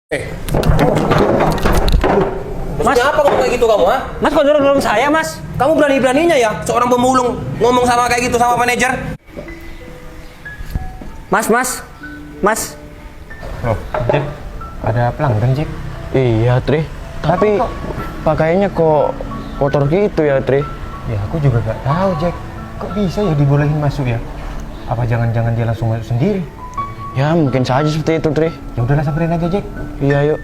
Mas, apa kamu kayak gitu kamu, ha? Mas, kok dorong saya, Mas? Kamu berani-beraninya ya seorang pemulung ngomong sama kayak gitu sama manajer? Mas. Loh, Jack, ada pelanggan, Jack? Iya, Tri. Tapi pakaiannya kok kotor gitu ya, Tri? Ya, aku juga gak tahu, Jack. Kok bisa ya dibolehin masuk ya? Apa jangan-jangan dia langsung masuk sendiri? Ya, mungkin saja seperti itu, Tri. Ya udahlah, samperin aja, Jack. Iya, yuk.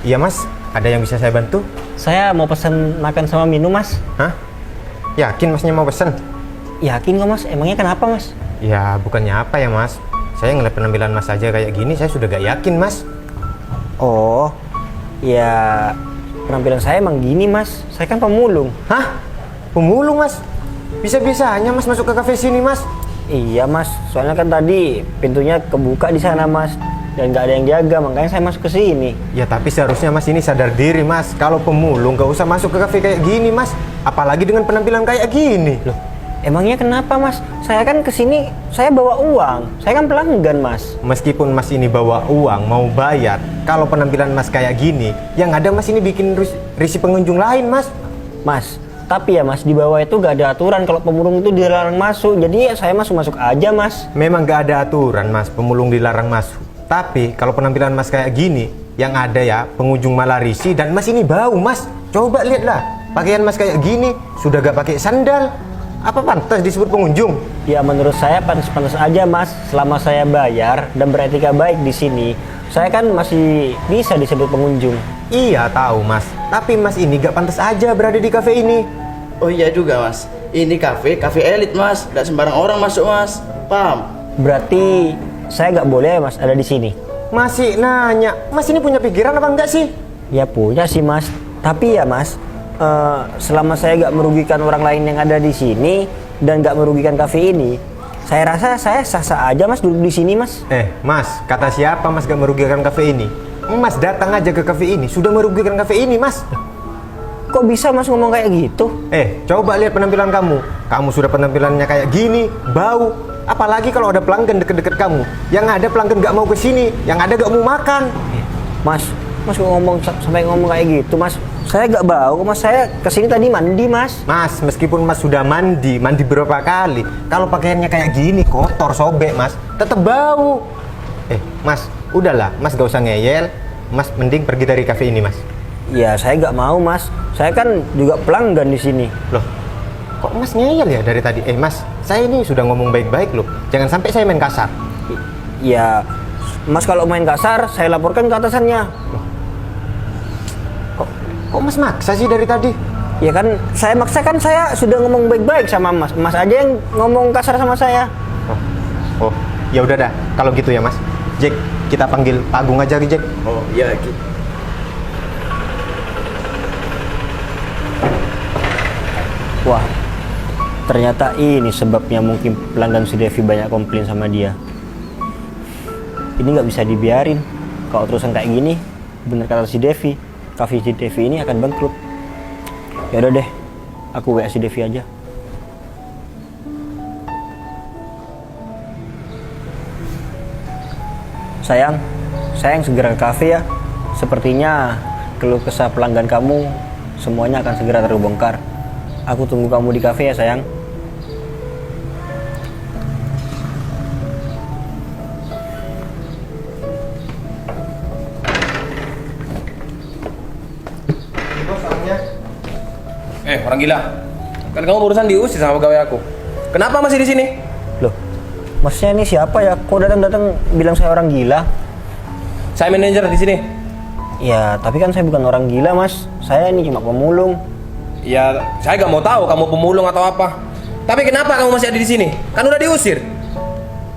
Iya, Mas. Ada yang bisa saya bantu? Saya mau pesan makan sama minum, Mas. Hah? Yakin Masnya mau pesen? Yakin kok, Mas? Emangnya kenapa, Mas? Ya, bukannya apa ya, Mas. Saya ngeliat penampilan Mas aja kayak gini, saya sudah gak yakin, Mas. Oh, ya penampilan saya emang gini, Mas. Saya kan pemulung. Hah? Pemulung, Mas? Bisa-bisanya Mas masuk ke kafe sini, Mas? Iya, Mas. Soalnya kan tadi pintunya kebuka di sana, Mas. Dan nggak ada yang jaga, makanya saya masuk ke sini. Ya, tapi seharusnya Mas ini sadar diri, Mas. Kalau pemulung gak usah masuk ke kafe kayak gini, Mas. Apalagi dengan penampilan kayak gini. Loh, emangnya kenapa, Mas? Saya kan kesini, saya bawa uang. Saya kan pelanggan, Mas. Meskipun Mas ini bawa uang, mau bayar, kalau penampilan Mas kayak gini, yang ada Mas ini bikin risih pengunjung lain, Mas. Mas, tapi ya, Mas, di bawah itu gak ada aturan kalau pemulung itu dilarang masuk. Jadi ya saya masuk aja, Mas. Memang gak ada aturan, Mas, pemulung dilarang masuk. Tapi kalau penampilan Mas kayak gini, yang ada ya pengunjung malah risih dan Mas ini bau, Mas. Coba lihatlah, pakaian Mas kayak gini, sudah gak pakai sandal. Apa pantas disebut pengunjung? Ya menurut saya pantas-pantas aja, Mas. Selama saya bayar dan beretika baik di sini, saya kan masih bisa disebut pengunjung. Iya tahu, Mas. Tapi Mas ini gak pantas aja berada di kafe ini. Oh iya juga, Mas. Ini kafe elit, Mas. Gak sembarang orang masuk, Mas. Paham? Berarti saya nggak boleh, Mas, ada di sini. Masih nanya, Mas ini punya pikiran apa enggak sih? Ya punya sih, Mas. Tapi ya, Mas, selama saya nggak merugikan orang lain yang ada di sini dan nggak merugikan kafe ini, saya rasa saya sah-sah aja, Mas, duduk di sini, Mas. Mas, kata siapa Mas gak merugikan kafe ini? Mas datang aja ke kafe ini, sudah merugikan kafe ini, Mas. Kok bisa, Mas, ngomong kayak gitu? Coba lihat penampilan kamu. Kamu sudah penampilannya kayak gini, bau. Apalagi kalau ada pelanggan deket-deket kamu. Yang ada pelanggan gak mau kesini, yang ada gak mau makan. Mas kok ngomong sampai ngomong kayak gitu, Mas? Saya gak bau, Mas. Saya kesini tadi mandi, Mas. Mas, meskipun Mas sudah mandi berapa kali, kalau pakaiannya kayak gini, kotor, sobek, Mas, tetap bau. Mas, udahlah, Mas gak usah ngeyel. Mas mending pergi dari kafe ini, Mas. Ya, saya gak mau, Mas. Saya kan juga pelanggan di sini. Loh, kok Mas ngeyel ya dari tadi? Mas, saya ini sudah ngomong baik-baik loh. Jangan sampai saya main kasar. Ya, Mas kalau main kasar, saya laporkan ke atasannya. Loh, kok Mas maksa sih dari tadi? Ya kan, saya maksa kan, saya sudah ngomong baik-baik sama Mas. Mas aja yang ngomong kasar sama saya. Oh, ya udah dah. Kalau gitu ya, Mas. Jack, kita panggil Pak Agung aja, Jack. Oh iya, gitu. Wah, ternyata ini sebabnya mungkin pelanggan si Devi banyak komplain sama dia. Ini nggak bisa dibiarin. Kalau terusan kayak gini, bener kata si Devi, kafe si Devi ini akan bangkrut. Ya udah deh, aku WA si Devi aja. Sayang segera ke kafe ya. Sepertinya keluh kesah pelanggan kamu semuanya akan segera terbongkar. Aku tunggu kamu di kafe ya, sayang. Orang gila. Kan kamu barusan diusir sama pegawai aku. Kenapa masih di sini? Loh, maksudnya ini siapa ya? Kok datang-datang bilang saya orang gila? Saya manajer di sini. Ya, tapi kan saya bukan orang gila, Mas. Saya ini cuma pemulung. Ya, saya gak mau tahu kamu pemulung atau apa. Tapi kenapa kamu masih ada di sini? Kan udah diusir.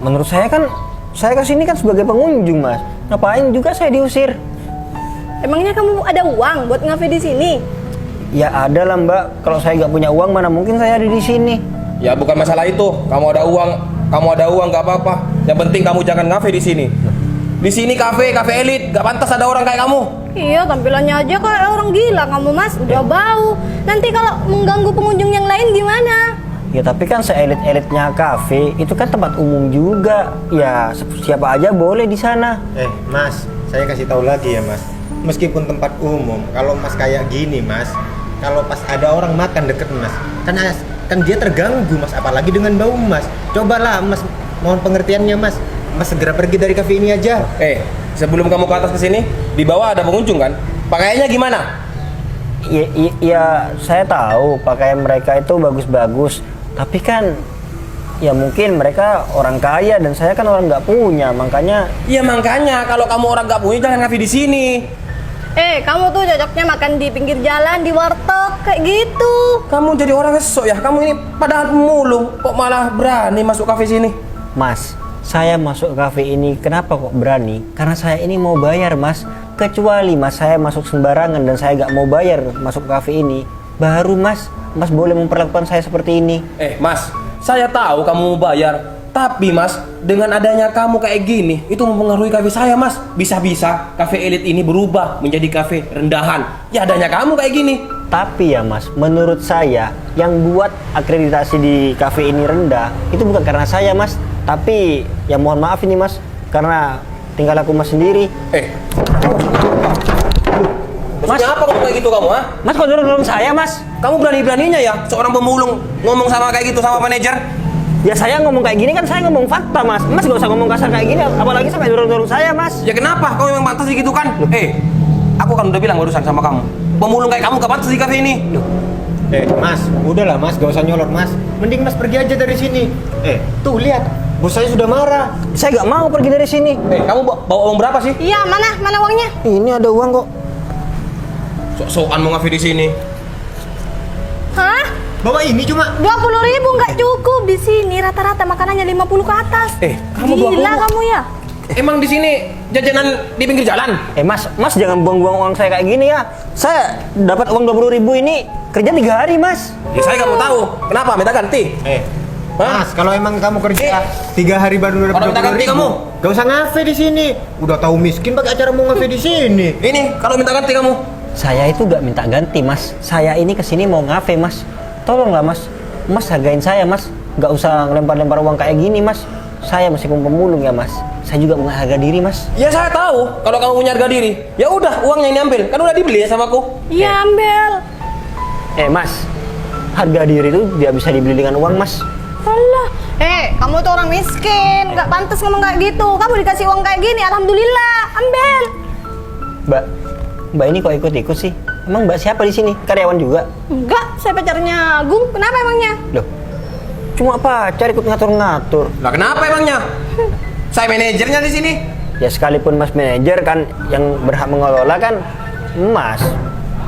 Menurut saya kan, saya kesini kan sebagai pengunjung, Mas. Ngapain juga saya diusir? Emangnya kamu ada uang buat ngafe di sini? Ya ada lah, Mbak. Kalau saya nggak punya uang, mana mungkin saya ada di sini. Ya bukan masalah itu. Kamu ada uang gak apa-apa. Yang penting kamu jangan ngafe di sini. Di sini kafe elit, gak pantas ada orang kayak kamu. Iya, tampilannya aja kayak orang gila kamu, Mas. Udah bau. Nanti kalau mengganggu pengunjung yang lain gimana? Ya tapi kan seelit-elitnya kafe itu kan tempat umum juga. Ya siapa aja boleh di sana. Mas, saya kasih tahu lagi ya Mas. Meskipun tempat umum, kalau Mas kayak gini Mas, kalau pas ada orang makan deket Mas, kan dia terganggu Mas, apalagi dengan bau Mas. Cobalah Mas, mohon pengertiannya Mas. Mas segera pergi dari kafe ini aja. Sebelum kamu ke atas ke sini, di bawah ada pengunjung kan? Pakaiannya gimana? Ya saya tahu pakaian mereka itu bagus-bagus. Tapi kan ya mungkin mereka orang kaya dan saya kan orang nggak punya, makanya. Iya makanya kalau kamu orang nggak punya jangan ngafe di sini. Kamu tuh cocoknya makan di pinggir jalan, di warteg, kayak gitu. Kamu jadi orang ngesok ya. Kamu ini padahal pemulung, kok malah berani masuk kafe sini? Mas, saya masuk kafe ini kenapa kok berani? Karena saya ini mau bayar Mas. Kecuali Mas saya masuk sembarangan dan saya nggak mau bayar masuk kafe ini, baru Mas boleh memperlakukan saya seperti ini. Mas, saya tahu kamu mau bayar. Tapi Mas, dengan adanya kamu kayak gini, itu mempengaruhi kafe saya Mas. Bisa-bisa kafe elit ini berubah menjadi kafe rendahan. Ya adanya kamu kayak gini. Tapi ya Mas, menurut saya yang buat akreditasi di kafe ini rendah itu bukan karena saya Mas, tapi ya mohon maaf ini Mas, karena tinggal aku Mas sendiri. Maksudnya apa kamu kayak gitu kamu, ha? Mas kok dorong saya Mas? Kamu berani-beraninya ya seorang pemulung ngomong sama kayak gitu sama manajer? Ya saya ngomong kayak gini kan saya ngomong fakta Mas. Mas gak usah ngomong kasar kayak gini, apalagi sampai dorong-dorong saya Mas. Ya kenapa? Kamu memang pantas gitu kan? Aku kan udah bilang barusan sama kamu. Pemulung kayak kamu gak pantas di kafe ini. Mas, udahlah Mas, gak usah nyolot Mas. Mending Mas pergi aja dari sini. Tuh lihat, bos saya sudah marah. Saya gak mau pergi dari sini. Kamu bawa uang berapa sih? Iya, mana uangnya? Ini ada uang kok. Sok-sokan mau ngafe di sini. Hah? Bawa ini cuma 20.000 nggak cukup di sini, rata-rata makanannya 50 ke atas. Kamu Gila 20? kamu ya? Emang di sini jajanan di pinggir jalan? Mas jangan buang-buang uang saya kayak gini ya. Saya dapat uang 20.000 ini kerja 3 hari Mas. Ya saya nggak mau tahu. Kenapa? Minta ganti? Mas, kalau emang kamu kerja 3 hari baru dapat Kalau minta ganti 20.000, kamu? gak usah ngafe di sini. Udah tahu miskin pakai acara mau ngafe di sini. Ini kalau minta ganti kamu? Saya itu gak minta ganti Mas. Saya ini kesini mau ngafe Mas. Tolonglah Mas. Mas hargain saya Mas. Gak usah lempar-lempar uang kayak gini Mas. Saya meskipun pemulung ya Mas. Saya juga punya harga diri Mas. Ya saya tahu kalau kamu punya harga diri. Ya udah uangnya ini ambil. Kan udah dibeli ya sama aku. Iya, ambil. Mas, harga diri itu tidak bisa dibeli dengan uang Mas. Alah, kamu tuh orang miskin, nggak pantas ngomong kayak gitu. Kamu dikasih uang kayak gini, alhamdulillah, ambil. Mbak ini kok ikut-ikut sih? Emang Mbak siapa di sini? Karyawan juga? Enggak, saya pacarnya Agung. Kenapa emangnya? Loh, cuma pacar ikut ngatur-ngatur. Lah kenapa emangnya? Saya manajernya di sini. Ya sekalipun Mas manajer kan yang berhak mengelola kan Mas.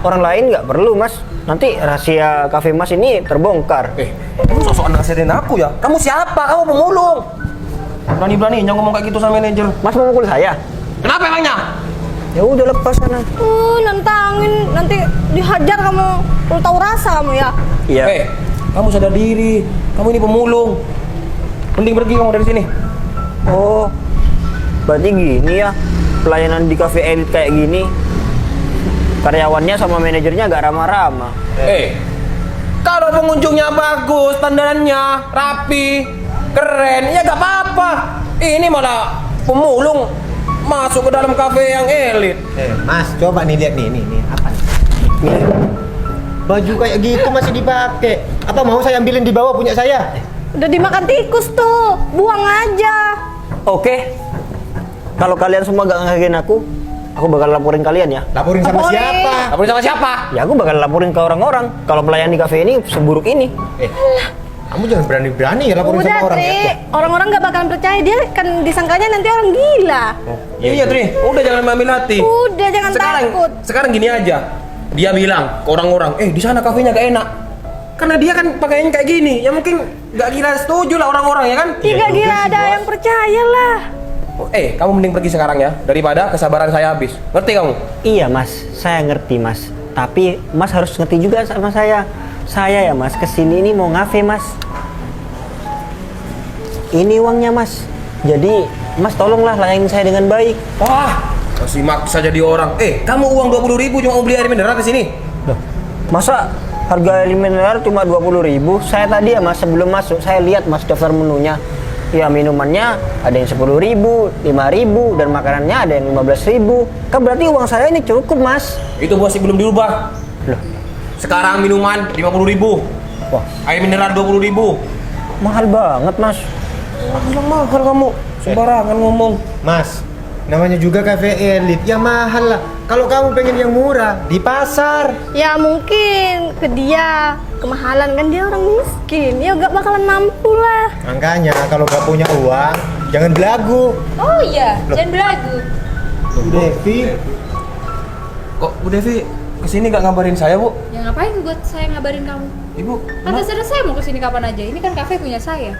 Orang lain nggak perlu Mas. Nanti rahasia kafe Mas ini terbongkar. Kamu sosok nasihatin aku ya? Kamu siapa? Kamu pemulung. Berani-beraninya ngomong kayak gitu sama manajer. Mas mau mukul saya? Kenapa emangnya? Ya udah lepas sana. Nantangin, nanti dihajar kamu. Lu tahu rasa kamu ya? Iya. Kamu sadar diri. Kamu ini pemulung. Mending pergi kamu dari sini. Oh, berarti gini ya pelayanan di kafe elit kayak gini. Karyawannya sama manajernya gak ramah-ramah. Kalau pengunjungnya bagus, standarnya rapi, keren, ya gak apa-apa. Ini malah pemulung masuk ke dalam kafe yang elit. Mas, coba nih lihat nih apa? Nih. Baju kayak gitu masih dipakai. Apa mau saya ambilin di bawah punya saya? Udah dimakan tikus tuh, buang aja. Oke. Kalau kalian semua gak ngehargain aku bakal laporin kalian ya. Laporin sama Laporin. siapa? Laporin sama siapa? Ya aku bakal laporin ke orang-orang kalau pelayan di kafe ini seburuk ini. Kamu jangan berani-berani ya laporin Udah, sama orang Tri. ya. Orang-orang gak bakalan percaya. Dia kan disangkanya nanti orang gila. Iya, Tri. Udah jangan ambil hati. Udah, jangan takut. Sekarang gini aja. Dia bilang ke orang-orang, di sana kafenya gak enak. Karena dia kan pakainya kayak gini. Ya mungkin gak gila setuju lah orang-orang ya kan? Tidak gila ada yang percaya lah. Kamu mending pergi sekarang ya, daripada kesabaran saya habis. Ngerti kamu? Iya Mas, saya ngerti Mas. Tapi Mas harus ngerti juga sama saya. Saya ya Mas, kesini ini mau ngafe Mas. Ini uangnya Mas. Jadi Mas tolonglah layanin saya dengan baik. Wah, masih maksa jadi orang. Kamu uang 20.000 cuma mau beli air mineral di sini? Loh, masa Harga air mineral cuma 20.000. Saya tadi ya mas, sebelum masuk saya lihat mas daftar menunya. Ya minumannya ada yang 10.000, 5.000, dan makanannya ada yang 15.000. Kan berarti uang saya ini cukup mas. Itu masih belum dirubah. Loh, Sekarang minuman 50.000. wah Air mineral 20.000. mahal banget mas. Bilang mahal kamu. Sembarangan ngomong. Mas, namanya juga cafe elit, ya mahal lah. Kalau kamu pengen yang murah, di pasar. Ya mungkin ke dia kemahalan, kan dia orang miskin. Ya gak bakalan mampu lah. Makanya kalau gak punya uang, jangan belagu. Oh iya, jangan belagu. Bu Devi, Kok Bu Devi kesini gak ngabarin saya, Bu? Ya ngapain buat saya ngabarin kamu? Ibu, Kan terserah saya mau kesini kapan aja. Ini kan kafe punya saya.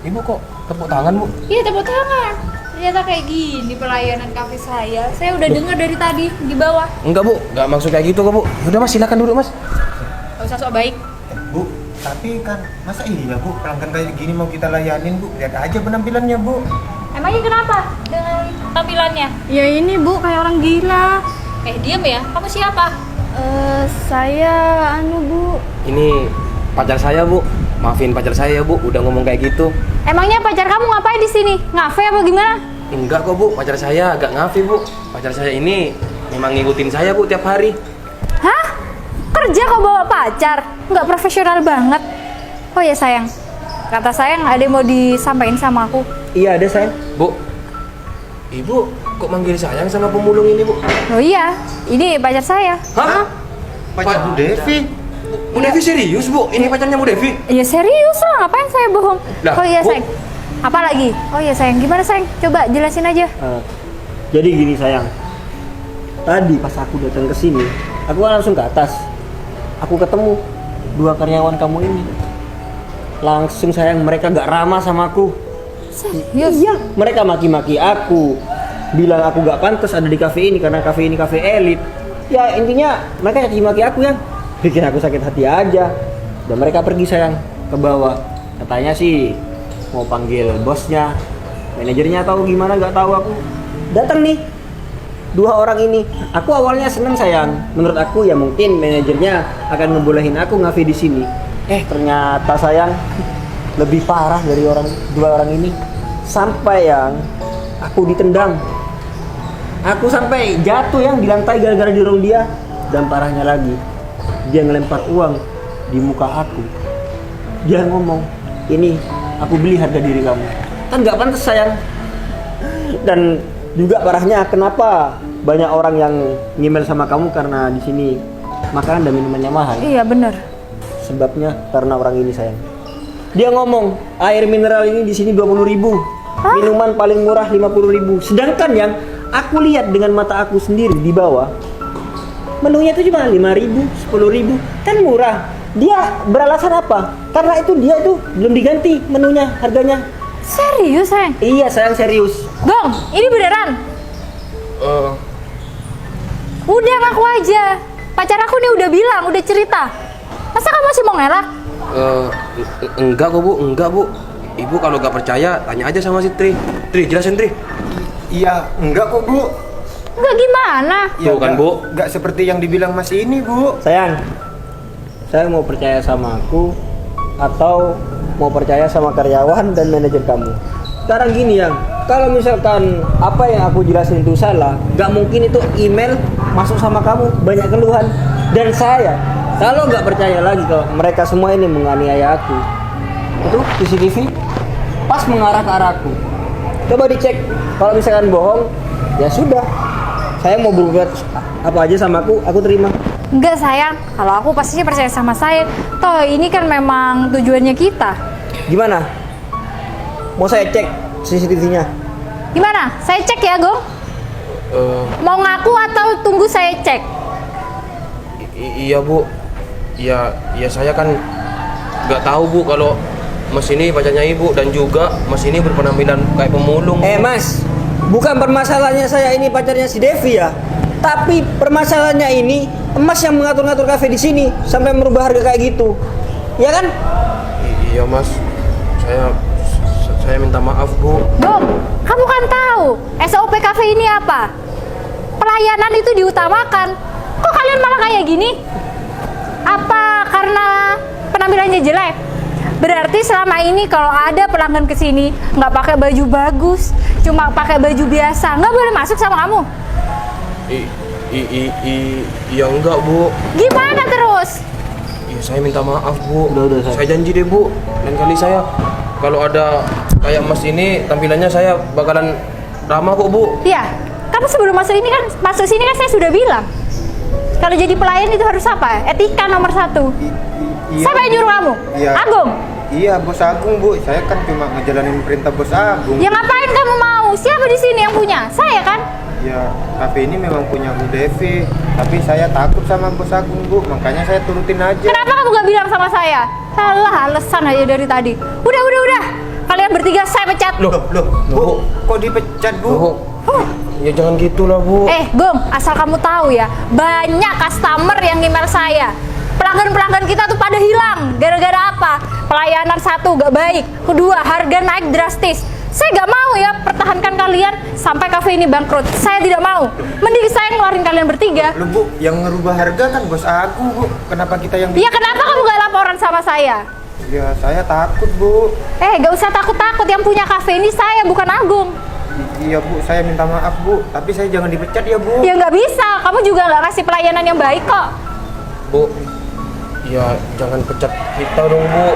Ibu kok tepuk tangan, Bu? Iya, tepuk tangan. Ternyata kayak gini pelayanan kafe saya. Saya udah dengar dari tadi di bawah. Enggak, Bu. Enggak maksud kayak gitu kok, Bu. Udah, Mas, silakan duduk, Mas. Gak usah sok baik. Bu, tapi kan masa iya Bu, pelanggan kayak gini mau kita layanin Bu? Lihat aja penampilannya Bu. Emangnya kenapa dengan tampilannya? Ya ini bu kayak orang gila. Diam ya. Kamu siapa? Saya bu. Ini pacar saya, Bu. Maafin pacar saya, Bu. Udah ngomong kayak gitu. Emangnya pacar kamu ngapain di sini? Ngafe apa gimana? Enggak kok, Bu. Pacar saya agak ngafi, Bu. Pacar saya ini memang ngikutin saya, Bu, tiap hari. Hah? Kerja kok bawa pacar? Nggak profesional banget. Oh ya sayang, kata sayang ada yang mau disampaikan sama aku. Iya ada sayang. Bu, Ibu kok manggil sayang sama pemulung ini, Bu? Oh iya, ini pacar saya. Hah? Pacar Bu Devi. Bu Devi serius, Bu? Ini pacarnya Bu Devi? Ya serius lah, ngapain saya bohong? Lah, Oh iya Bu. sayang. Apa lagi? Oh iya sayang, gimana sayang? Coba jelasin aja. Jadi gini sayang. Tadi pas aku datang ke sini, aku kan langsung ke atas. Aku ketemu dua karyawan kamu ini. Langsung sayang, mereka gak ramah sama aku. Serius? Iya, mereka maki-maki aku, bilang aku gak pantas ada di kafe ini karena kafe ini kafe elit. Ya intinya mereka caci maki aku yang bikin aku sakit hati aja. Dan mereka pergi sayang ke bawah. Katanya sih mau panggil bosnya, manajernya tahu gimana nggak tahu aku. Datang nih dua orang ini. Aku awalnya seneng sayang. Menurut aku ya mungkin manajernya akan ngebolehin aku ngafe di sini. Ternyata sayang lebih parah dari dua orang ini. Sampai yang aku ditendang. Aku sampai jatuh yang di lantai gara-gara dorong dia. Dan parahnya lagi, dia ngelempar uang di muka aku. Dia ngomong, ini aku beli harga diri kamu. Kan nggak pantas sayang. Dan juga parahnya kenapa banyak orang yang ngimel sama kamu karena di sini makanan dan minumannya mahal. Iya bener. Sebabnya karena orang ini sayang. Dia ngomong air mineral ini di sini 20.000, minuman paling murah 50.000. Sedangkan yang aku lihat dengan mata aku sendiri di bawah, menunya itu cuma 5.000, 10.000, kan murah. Dia beralasan apa? Karena itu dia itu belum diganti menunya, harganya. Serius sayang? Iya sayang serius. Gong, ini beneran? Udah ngaku aja. Pacar aku nih udah bilang, udah cerita. Masa kamu masih mau ngelak? Enggak kok, Bu. Enggak, Bu. Ibu kalau nggak percaya tanya aja sama si Tri. Tri, jelasin Tri. Iya, enggak kok Bu. Enggak gimana? Tuh kan, Bu. Enggak seperti yang dibilang Mas ini Bu. Sayang, saya mau percaya sama aku atau mau percaya sama karyawan dan manajer kamu. Sekarang gini yang, kalau misalkan apa yang aku jelasin itu salah, nggak mungkin itu email masuk sama kamu banyak keluhan. Dan saya, kalau nggak percaya lagi kalau mereka semua ini menganiaya aku, itu CCTV pas mengarah ke arahku. Coba dicek, kalau misalkan bohong, ya sudah. Saya mau berbuat apa aja sama aku terima. Enggak sayang, kalau aku pastinya percaya sama saya. Toh ini kan memang tujuannya kita. Gimana? Mau saya cek CCTV-nya? Gimana? Saya cek ya, Gong? Mau ngaku atau tunggu saya cek? Iya, Bu. Ya saya kan nggak tahu, Bu, kalau Mas ini pacarnya Ibu dan juga Mas ini berpenampilan kayak pemulung. Mas, bukan permasalahannya saya ini pacarnya si Devi ya. Tapi permasalahannya ini Mas yang mengatur-ngatur kafe di sini sampai merubah harga kayak gitu. Ya kan? Iya, Mas. Saya minta maaf, Bu. Gong, kamu kan tahu SOP cafe ini apa? Pelayanan itu diutamakan. Kok kalian malah kayak gini? Apa karena penampilannya jelek. Berarti selama ini kalau ada pelanggan kesini nggak pakai baju bagus, cuma pakai baju biasa, nggak boleh masuk sama kamu. Ya enggak, Bu. Gimana terus? Ya, saya minta maaf, Bu. Udah, Saya janji deh, Bu. Lain kali saya kalau ada kayak Mas ini tampilannya saya bakalan ramah kok, Bu. Ya, kamu sebelum masuk sini kan saya sudah bilang. Kalau jadi pelayan itu harus apa? Etika nomor 1. Siapa yang nyuruh kamu? Iya. Agung? Iya, Bos Agung, Bu. Saya kan cuma ngejalanin perintah Bos Agung. Ya ngapain kamu mau? Siapa di sini yang punya? Saya kan? Ya, kafe ini memang punya Bu Devi, tapi saya takut sama Bos Agung, Bu. Makanya saya turutin aja. Kenapa kamu gak bilang sama saya? Salah alasan aja dari tadi. Udah. Kalian bertiga saya pecat. Loh, Bu, kok dipecat, Bu? Bu. Ya jangan gitulah, Bu. Gong, asal kamu tahu ya, banyak customer yang email saya. Pelanggan-pelanggan kita tuh pada hilang. Gara-gara apa? Pelayanan 1 gak baik. Kedua, harga naik drastis. Saya gak mau ya pertahankan kalian sampai kafe ini bangkrut. Saya tidak mau. Mending saya ngeluarin kalian bertiga. Loh, Bu, yang ngerubah harga kan Bos Agung, Bu. Kenapa kita yang... Ya kenapa kamu gak laporan sama saya? Ya, saya takut, Bu. Gak usah takut-takut. Yang punya kafe ini saya, bukan Agung. Iya, Bu, saya minta maaf, Bu. Tapi saya jangan dipecat ya, Bu. Ya nggak bisa. Kamu juga nggak kasih pelayanan yang baik kok. Bu. Ya jangan pecat kita dong, Bu.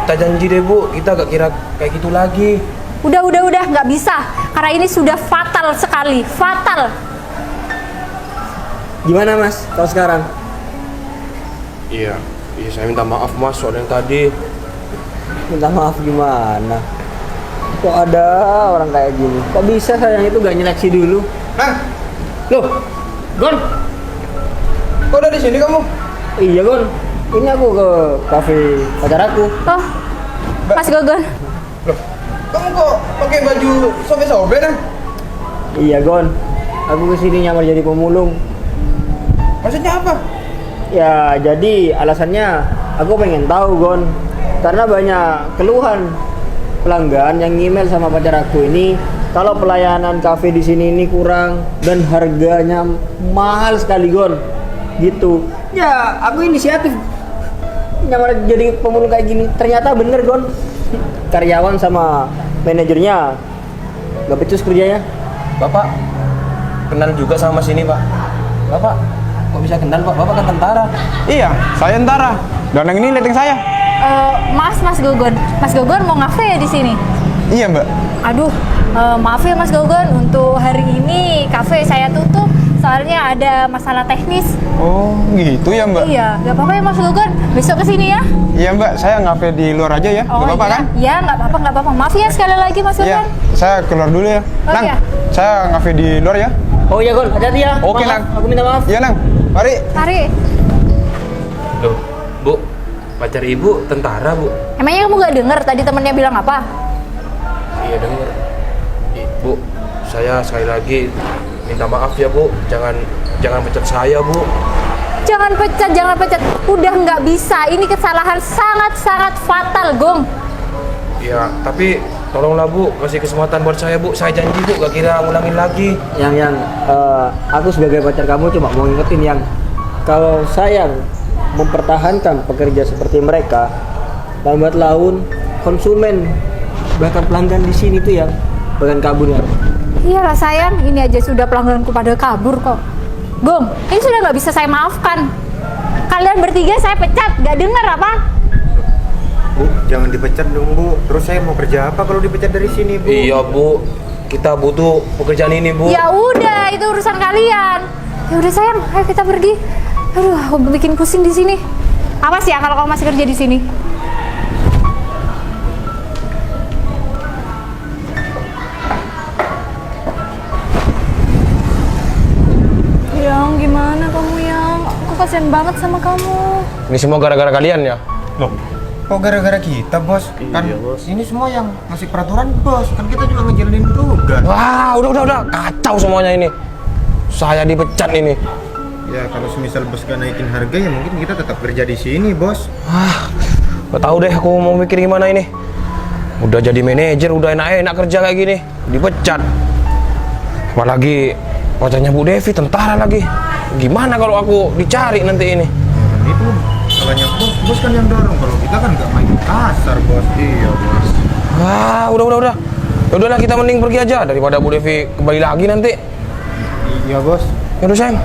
Kita janji deh, Bu. Kita gak kira kayak gitu lagi. Udah, nggak bisa. Karena ini sudah fatal sekali, fatal. Gimana Mas kalau sekarang? Iya, saya minta maaf, Mas, soal yang tadi. Minta maaf gimana? Kok ada orang kayak gini? Kok bisa sayang itu gak nyeleksi dulu? Hah? Loh, Gon. Kok udah di sini kamu? Iya Gon, ini aku ke kafe pacar aku. Oh, Mas Gogon. Loh, kamu kok pakai baju sobek-sobek kan? Iya Gon, aku kesini nyamar jadi pemulung. Maksudnya apa? Ya jadi alasannya aku pengen tahu Gon, karena banyak keluhan pelanggan yang email sama pacar aku ini kalau pelayanan kafe di sini ini kurang dan harganya mahal sekali Gon. Gitu. Ya aku inisiatif nyamar jadi pemulung kayak gini. Ternyata bener Gon. Karyawan sama manajernya gak becus kerjanya. Bapak kenal juga sama sini, Pak. Bapak kok bisa kenal, Pak? Bapak kan tentara. Iya, saya tentara. Dan yang ini liatin saya. Mas Gogon. Mas Gogon mau ngafe ya di sini? Iya, Mbak. Aduh, maaf ya Mas Gogon. Untuk hari ini kafe saya tutup. Soalnya ada masalah teknis. Oh, gitu ya, Mbak. Iya, nggak apa-apa ya Mas Gogon. Besok kesini ya. Iya, Mbak. Saya ngafe di luar aja ya. Oh, Nggak apa-apa iya. kan? Iya, nggak apa-apa. Maaf ya sekali lagi Mas Iya, Gogon. saya keluar dulu ya. Oh, Nang, iya. saya ngafe di luar ya. Oh iya Gon, hati-hati ya. Oke, Maaf, Nang. aku minta maaf. Iya, Nang. Mari. Mari. Loh, Bu. Pacar Ibu tentara, Bu. Emangnya kamu nggak dengar tadi temennya bilang apa? Iya, denger. Bu, saya sekali lagi minta maaf ya, Bu. Jangan pecat saya, Bu. Jangan pecat. Udah nggak bisa. Ini kesalahan sangat fatal, Gong. Ya, tapi tolonglah, Bu, kasih kesempatan buat saya, Bu. Saya janji, Bu, gak kira ngulangin lagi. Yang aku sebagai pacar kamu cuma mau ngingetin yang kalau sayang mempertahankan pekerja seperti mereka, lambat laun konsumen bahkan pelanggan di sini tuh yang bahkan kabur ya. Iyalah sayang, ini aja sudah pelangganku pada kabur kok. Gong, ini sudah nggak bisa saya maafkan. Kalian bertiga saya pecat, nggak dengar apa? Bu, jangan dipecat dong, Bu. Terus saya mau kerja apa kalau dipecat dari sini, Bu? Iya, Bu. Kita butuh pekerjaan ini, Bu. Ya udah, itu urusan kalian. Ya udah sayang, ayo kita pergi. Aduh, aku bikin pusing di sini. Awas ya kalau kamu masih kerja di sini. Yang gimana kamu yang? Aku kasihan banget sama kamu. Ini semua gara-gara kalian ya? Loh, kok gara-gara kita, Bos? Kan ini semua yang ngasih peraturan, Bos. Kan kita cuma ngejalanin tugas. Wah, udah. Kacau semuanya ini. Saya dipecat ini. Ya, kalau semisal Bos gak naikin harga, ya mungkin kita tetap kerja di sini, Bos. Gak tahu deh aku mau mikir gimana ini. Udah jadi manajer, udah enak-enak kerja kayak gini, dipecat. Apalagi pacarnya Bu Devi tentara lagi. Gimana kalau aku dicari nanti ini? Itu Salahnya bos, bos kan yang dorong. Kalau kita kan nggak main kasar bos. Iya bos. Ah, udah. Ya udahlah kita mending pergi aja daripada Bu Devi kembali lagi nanti. Iya bos. Yaudah sayang.